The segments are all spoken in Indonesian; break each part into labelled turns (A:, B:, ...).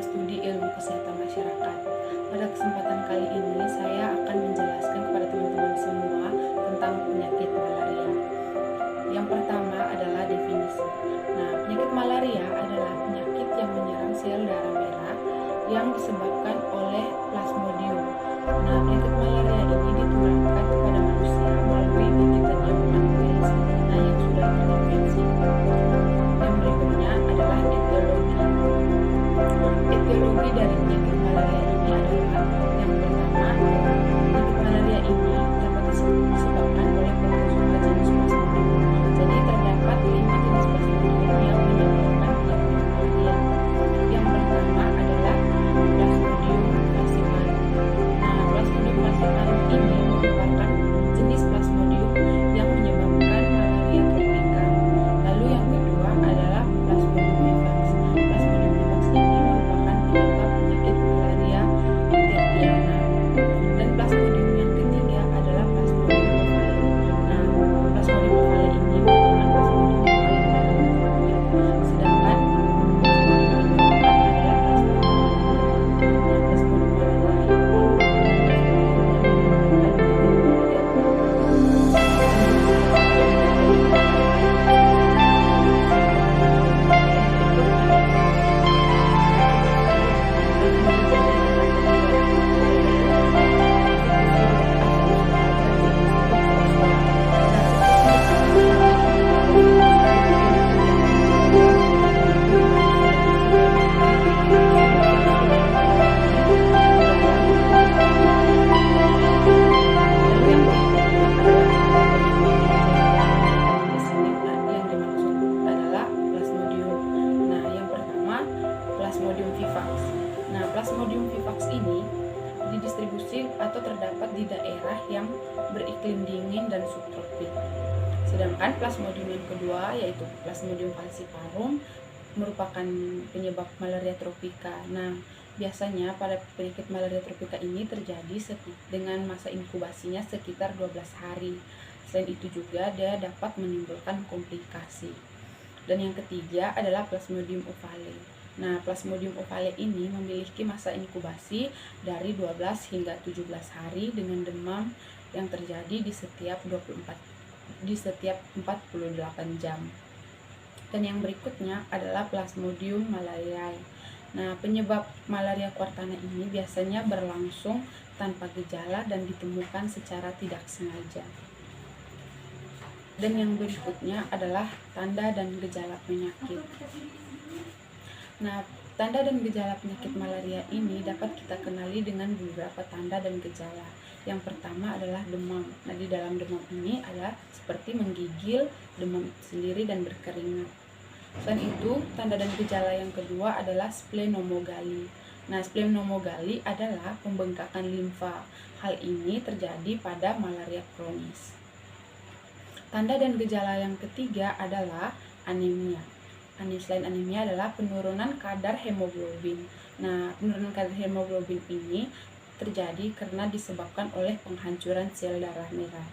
A: Studi Ilmu Kesehatan Masyarakat. Pada kesempatan kali ini saya akan menjelaskan kepada teman-teman semua tentang penyakit malaria. Yang pertama adalah definisi. Penyakit malaria adalah penyakit yang menyerang sel darah merah yang disebabkan oleh Plasmodium. Penyakit malaria ini ditularkan kepada manusia melalui gigitan nyamuk Anopheles yang sudah terinfeksi. Yang berikutnya adalah etiologi. Etiologi dari penyakit malaria ini adalah yang pertama, penyakit malaria ini dapat disebabkan oleh protozoa jenis Plasmodium. Jadi terdapat 5 jenis Plasmodium yang menyebabkan penyakit malaria. Yang pertama adalah Plasmodium falciparum. Plasmodium falciparum ini merupakan jenis Plasmodium yang menyebabkan malaria tropika. Lalu yang kedua adalah Plasmodium vivax. Plasmodium vivax ini merupakan penyebab penyakit malaria terpiana. Dan Plasmodium yang ketiga adalah Plasmodium ovale. Plasmodium ovale ini merupakan Plasmodium yang paling parah sedangkan Plasmodium yang keempat adalah Plasmodium malaria. Plasmodium vivax. Plasmodium vivax ini didistribusi atau terdapat di daerah yang beriklim dingin dan subtropik. Sedangkan Plasmodium yang kedua yaitu Plasmodium falciparum merupakan penyebab malaria tropika. Biasanya pada penyakit malaria tropika ini terjadi dengan masa inkubasinya sekitar 12 hari. Selain itu juga dia dapat menimbulkan komplikasi. Dan yang ketiga adalah Plasmodium ovale. Plasmodium ovale ini memiliki masa inkubasi dari 12 hingga 17 hari dengan demam yang terjadi di setiap 48 jam. Dan yang berikutnya adalah Plasmodium malariae. Penyebab malaria kuartana ini biasanya berlangsung tanpa gejala dan ditemukan secara tidak sengaja. Dan yang berikutnya adalah tanda dan gejala penyakit. Tanda dan gejala penyakit malaria ini dapat kita kenali dengan beberapa tanda dan gejala. Yang pertama adalah demam. Di dalam demam ini adalah seperti menggigil, demam sendiri dan berkeringat. Selain itu, tanda dan gejala yang kedua adalah splenomegaly. Splenomegaly adalah pembengkakan limfa. Hal ini terjadi pada malaria kronis. Tanda dan gejala yang ketiga adalah anemia. Selain anemia adalah penurunan kadar hemoglobin. Penurunan kadar hemoglobin ini terjadi karena disebabkan oleh penghancuran sel darah merah.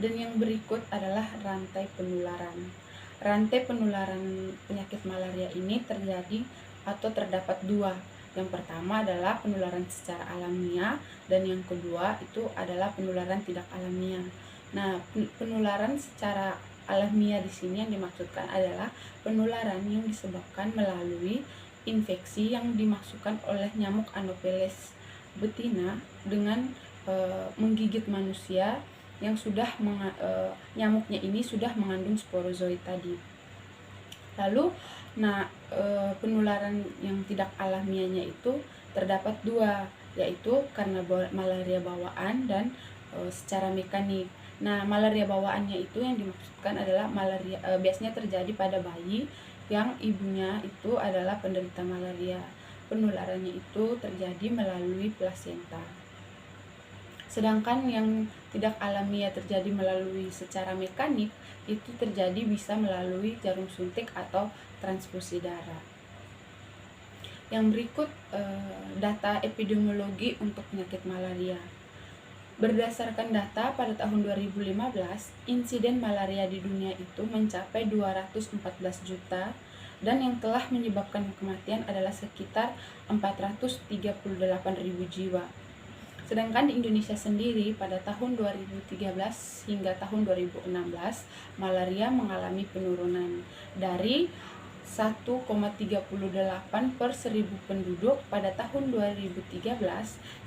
A: Dan yang berikut adalah rantai penularan. Rantai penularan penyakit malaria ini terjadi atau terdapat dua. Yang pertama adalah penularan secara alamiah dan yang kedua itu adalah penularan tidak alamiah. Penularan secara alamiah di sini yang dimaksudkan adalah penularan yang disebabkan melalui infeksi yang dimasukkan oleh nyamuk Anopheles betina dengan menggigit manusia yang sudah nyamuknya ini sudah mengandung sporozoid tadi. Lalu penularan yang tidak alamiahnya itu terdapat dua, yaitu karena malaria bawaan dan secara mekanik. Malaria bawaannya itu yang dimaksudkan adalah malaria biasanya terjadi pada bayi yang ibunya itu adalah penderita malaria. Penularannya itu terjadi melalui plasenta. Sedangkan yang tidak alamiah terjadi melalui secara mekanik itu terjadi bisa melalui jarum suntik atau transfusi darah. Yang berikut data epidemiologi untuk penyakit malaria. Berdasarkan data pada tahun 2015, insiden malaria di dunia itu mencapai 214 juta dan yang telah menyebabkan kematian adalah sekitar 438.000 jiwa. Sedangkan di Indonesia sendiri pada tahun 2013 hingga tahun 2016, malaria mengalami penurunan dari 1,38 per 1000 penduduk pada tahun 2013,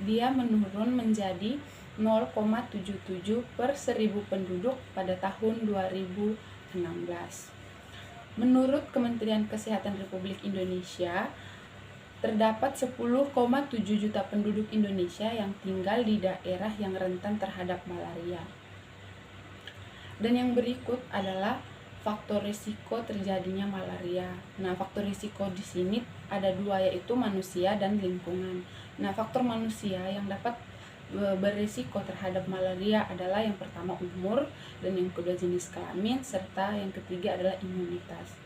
A: dia menurun menjadi 0,77 per 1000 penduduk pada tahun 2016. Menurut Kementerian Kesehatan Republik Indonesia, terdapat 10,7 juta penduduk Indonesia yang tinggal di daerah yang rentan terhadap malaria. Dan yang berikut adalah faktor risiko terjadinya malaria. Nah, faktor risiko di sini ada dua, yaitu manusia dan lingkungan. Nah, faktor manusia yang dapat berisiko terhadap malaria adalah yang pertama umur, dan yang kedua jenis kelamin, serta yang ketiga adalah imunitas.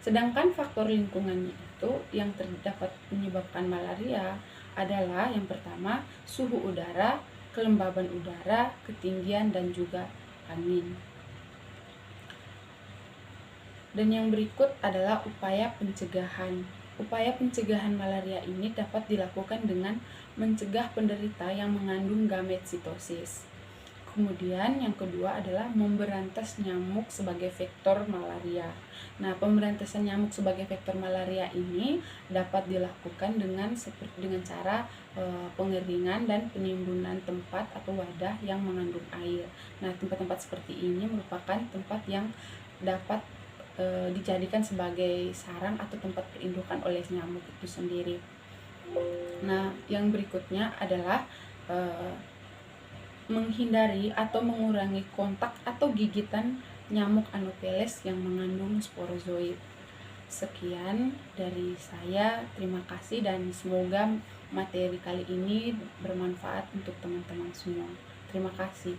A: Sedangkan faktor lingkungannya itu yang terdapat menyebabkan malaria adalah yang pertama suhu udara, kelembaban udara, ketinggian, dan juga angin. Dan yang berikut adalah upaya pencegahan. Upaya pencegahan malaria ini dapat dilakukan dengan mencegah penderita yang mengandung gametosis. Kemudian yang kedua adalah memberantas nyamuk sebagai vektor malaria. Nah, pemberantasan nyamuk sebagai vektor malaria ini dapat dilakukan dengan cara pengeringan dan penimbunan tempat atau wadah yang mengandung air. Nah, tempat-tempat seperti ini merupakan tempat yang dapat dijadikan sebagai sarang atau tempat perindukan oleh nyamuk itu sendiri. Nah, yang berikutnya adalah menghindari atau mengurangi kontak atau gigitan nyamuk Anopheles yang mengandung sporozoit. Sekian dari saya, terima kasih dan semoga materi kali ini bermanfaat untuk teman-teman semua. Terima kasih.